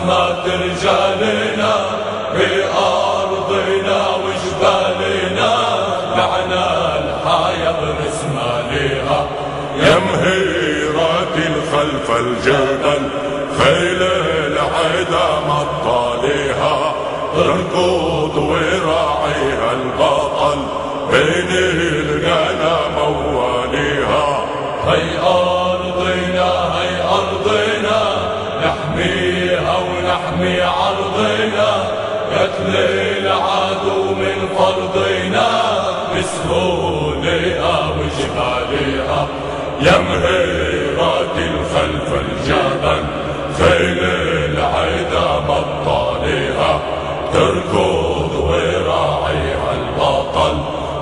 عزمات رجالنا في أرضنا وجبالنا، لعنا الحايا برسمالها يا مهيرات الخلف الجبل، خيل العدا مطاليها، تركض وراعيها البطل بين الغنم مواليها. هي أرضنا هي أرضنا، نحميها ونحمي عرضنا، قتل العدو من فرضنا، بسهولها وجبالها. يا مهيرات الخلف الجبل، خيل العدا مطاليها، تركض وراعيها البطل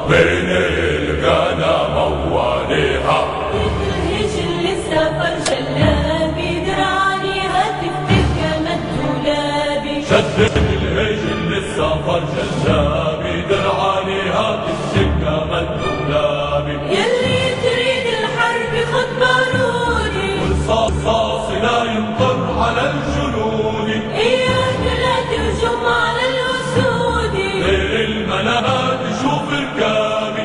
بين الغنم مواليها. الهجل للسفر جلابي، درعانيها تفتك كما الدولابي. شدد الهجل للسفر جلابي، درعانيها تفتك كما الدولابي. يلي تريد الحرب خد بارودي، والصاص لا يمطر على الجنود، اياك لا تهجم على الاسود. غير المنابات شوف ركابي،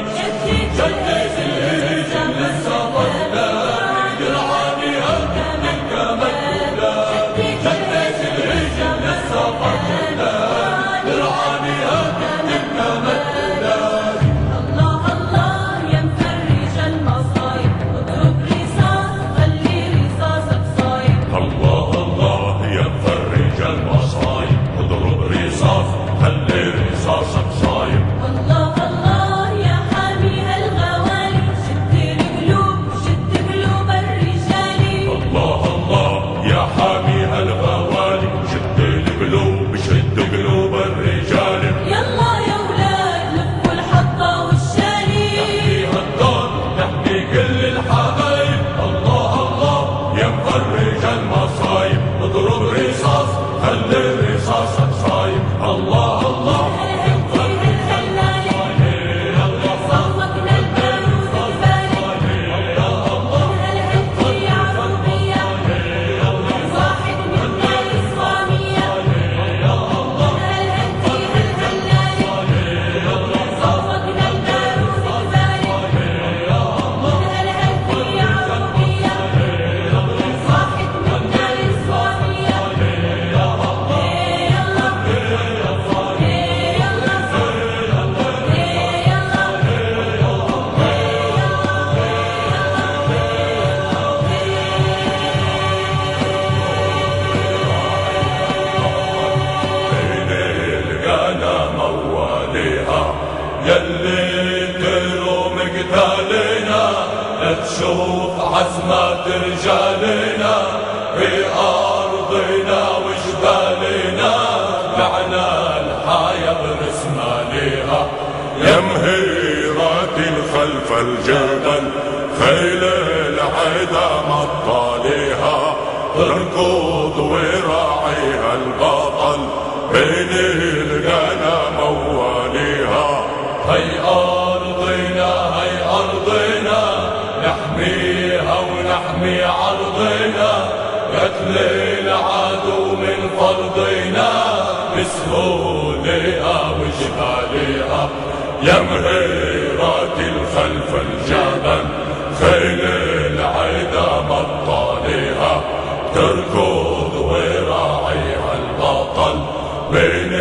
شدد الهجل للسفر جلابي، درعانيها تفتك كما الدولابي. شدد الهجل للسفر جلابي، درعانيها تفتك كما الدولابي. الله الله يا مفرج المصايب، اضرب رصاص خلي رصاصك صايب. الله الله يا مفرج المصايب، اضرب رصاص خلي رصاصك صايب. الله الله يا حاميها الغوالي، شد القلوب شد قلوب الرجال. الله الله يا حاميها الغوالي، شد القلوب شد قلوب الرجال. يلا يا ولاد لفوا الحطة والشالي، فيها الدار نحمي كل الحبايب. الله الله يا مفرج المصايب، اضرب رصاص خلي رصاصك صايب. الله الله صوتنا البارود البارد، هالهدي يا عروبية، واحد منا الإسلامية. هالهدي هالهلالي، صوتنا البارود البارد، هالهدي يا عروبية، واحد منا الإسلامية. بين الغنم مواليها. يلي تروم قتالنا، تشوف عزمات رجالنا في أرضنا وجبالنا، لعنا الحايا برسمالها. يا مهيرات الخلف الجبل، خيل العدا مطاليها، تركض وراعيها البطل بين الغنم مواليها. هي أرضنا هي أرضنا، نحميها ونحمي عرضنا، قتل العدو من فرضنا، بسهولها وجبالها. يا مهيرات الخلف الجبل، خيل العدا مطاليها، تركض وراعيها البطل بين